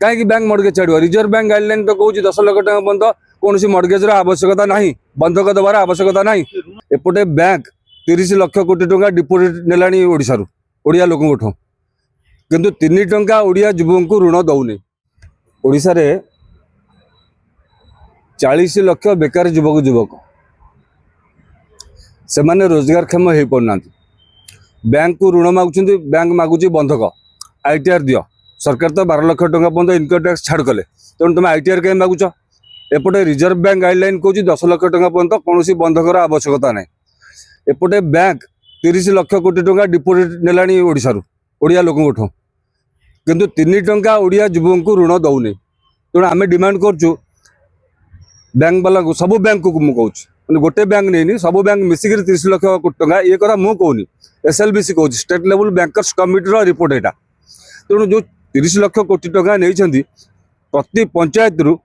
कहीं bank mortgage छाड़ reserve bank guideline तो कौन 10 लाख टका पर्यंत कौन मर्गेज आवश्यकता ना बंधक देवार आवश्यकता ना एपटे बैंक 30 लाख कोटी टका डिपोजिट नेलानी ओडिया लोक किंतु 3 टंका ओडिया युवक को ऋण दौनी। ओडिशा रे 40 लाख बेकार युवक से माने रोजगारक्षम हो पाना बैंक को ऋण मागुंट बैंक मागुची बंधक आईटीआर दियो सरकार तो 12 लाख टका पर्यंत इनकम टैक्स छाड़ कले तेणु तुम आईटीआर कहीं मागुच एपटे रिजर्व बैंक गाइडलाइन कौन 10 लाख टका पर्यंत कौन बंधकर आवश्यकता ना एपटे बैंक 30 लाख कोटी टका डिपोजिट नेलानी ओडिया लोक किंतु 3 टंका ओडिया युवक को ऋण दौनी तेणु आम डिमांड करूँ बैंक वाला को सब बैंक को मुझे गोटे बैंक नहीं सब बैंक मिसिक 30 लाख टका ये कथा मुझे कहूनी एसएलबीसी कहूँ state level bankers committee report यहाँ तेणु जो 30 लाख कोटी टका नहीं प्रति पंचायत रु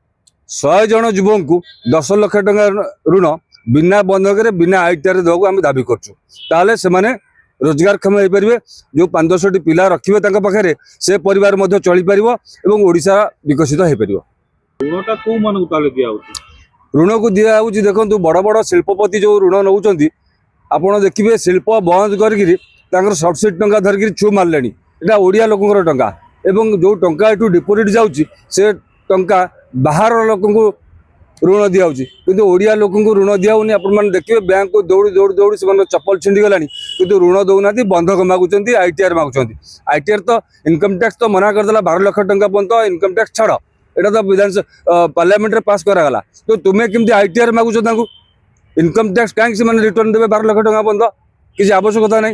100 जन युवक को 10 लाख टका ऋण बिना बंधक बिना आईटीआर देवाक आम दाबी करें से रोजगारक्षम हो पारे जो 5-10 पिला रखिए पाखे से परिवार चली पार और ओडिशा विकसित हो पार ऋण को दिया देखो बड़ बड़ शिल्पपति जो ऋण नौ आपड़ देखिए शिल्प बंद कर सब्सिडी टंका धरिक छु मारे यहाँ ओडिया लोकर टंका एवं जो टंका एठू डिपोजिट जाऊँगी से टंका बाहर लोक ऋण दिया कि ओडिया लोक ऋण दिया आपने देखिए बैंक को दौड़ी दौड़ी दौड़ी से चप्पल छिंडी गलानी कि ऋण दौना बंधक मागुंट आईटीआर मागुंट आईटीआर तो इनकम टैक्स तो मना करदेला 12 लाख टंका पर्यंत इनकम टैक्स छाड़ एटा तो विधानसभा पार्लियामेंट रे पास करागला तो तुम्हें केमती आईटीआर मागुच इनकम टैक्स कहीं रिटर्न देवे 12 लाख टंका पर्यंत किसी आवश्यकता ना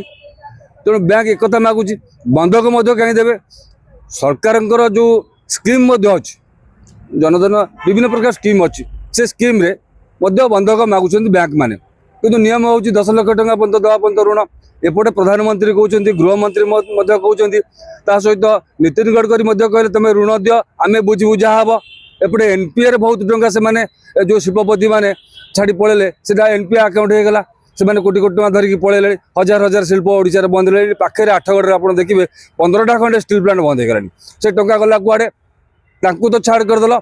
तेणु बैंक एक मागुच बंधक कहीं देवे सरकार जो स्कीम अच्छी जनधन विभिन्न प्रकार स्कीम अच्छी से स्कीम रे बंधक मागुंट बैंक माने किंतु नियम हूँ 10 लाख टका पर्यंत देवा पर्यंत ऋण एपटे प्रधानमंत्री कहते गृहमंत्री कहते सहित नितिन गडकरी कहले तुम ऋण दियो आम बुझी बुझा हम एपटे एनपीआर बहुत टंका से जो शिल्पपति मैंने छाड़ी पड़े से एनपीआर अकाउंट हो गला से कोटी कोटी टका धरिकी पड़े हजार हजार शिल्प ओडिशा बंद है पाखे आठगढ़ आप देखिए 15टा खंडे स्टील प्लांट बंद हो गलानी से टंका गला कुआड़े तो छाड़ करदेल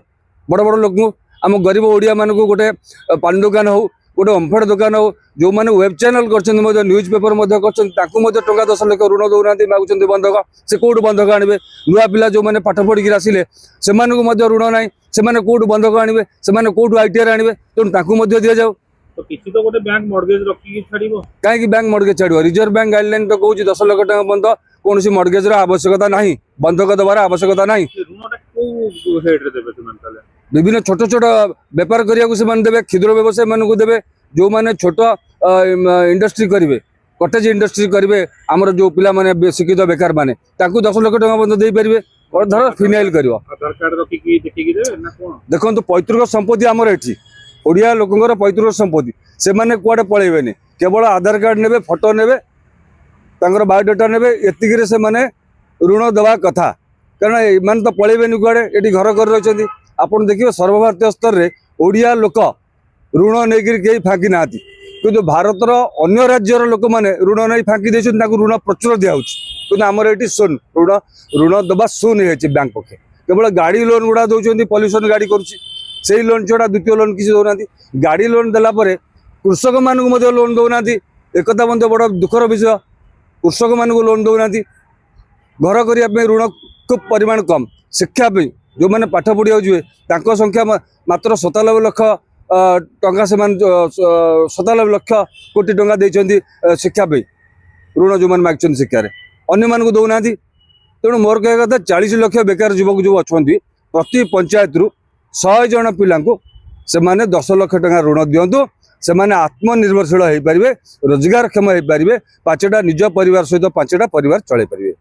बड़ बड़ लोक आम गरीब ओडिया मान को गोटे पान दुकान हो गोटे ओमफेड दुकान हो जो मैंने वेब चैनल कर न्यूज पेपर टंका 10 लाख ऋण दौना मागुंट बंधक से कौट बंधक आने नुआ पिला जो मैंने पाठ पढ़ी आसिले से ऋण ना से कौट बंधक आने से कौट आईटीआर आने तेणु दि जाऊ तो किसी तो गोटे बैंक मॉर्गेज रखी छाड़िबो कहीं बैंक मर्गेज छाड़ रिजर्व बैंक गाइडलाइन तो कौन 10 लाख टका पर्यंत कौन मर्गेज आवश्यकता ना बंधक देवार आवश्यकता ना विभिन्न छोट छोट बेपार करने देवे क्षुद्र व्यवसायी मानक देवे जो मैंने छोट इंडस्ट्री करेंगे कटेज इंडस्ट्री करेंगे आमर जो पिला माने शिक्षित बेकार मैंने 10 लाख टका पर्यंत दे पारे और धर फिनाइल कर देखो पैतृक संपत्ति आमर एटी ओडिया लोकंर पैतृक संपत्ति से माने कुआडे पळेबेनी केवल आधार कार्ड नेबे फोटो नेबे तांकर बायोडाटा नेबे एतिकिरे से माने ऋण देवा कथा कारण एमान तो पळेबेनी कुआडे एटी घर कर रहिसंती आपण देखिबे सर्वभारतीय स्तर रे ओडिया लोक ऋण नेगिर केही फांकी नाती किंतु भारतर अन्य राज्यर लोक माने ऋण नहीं फांकी देछन ताकू ऋण प्रचुर दिया होछि किंतु हमर एटी सुन ऋण दबा सुन हेछि बैंक पखे केवल गाड़ी लोन गुडा दउचंती पॉल्यूशन गाड़ी करूछि से लोन छड़ा द्वितीय लोन किसी दौना गाड़ी लोन देलापर कृषक मानक लोन दौना एक बड़ दुखर विषय कृषक मानक लोन दौना घर करने ऋण खूब परिमाण कम शिक्षापी जो मैंने पाठ पढ़ी जाए संख्या मात्र 97 लाख टंका से 97 लाख कोटी टंका देते शिक्षापी ऋण जो मैंने मागुं शिक्षार अन्य मानक दौना तेणु मोर कह कथा 40 लाख बेकार युवक जो अच्छा प्रति पंचायत रु 100 जन पिला से 10 लाख टका ऋण दिंतु से आत्मनिर्भरशील हो पारे रोजगारक्षम हो पारे 5टा निज परिवार सहित 5टा परिवार चलई पारे।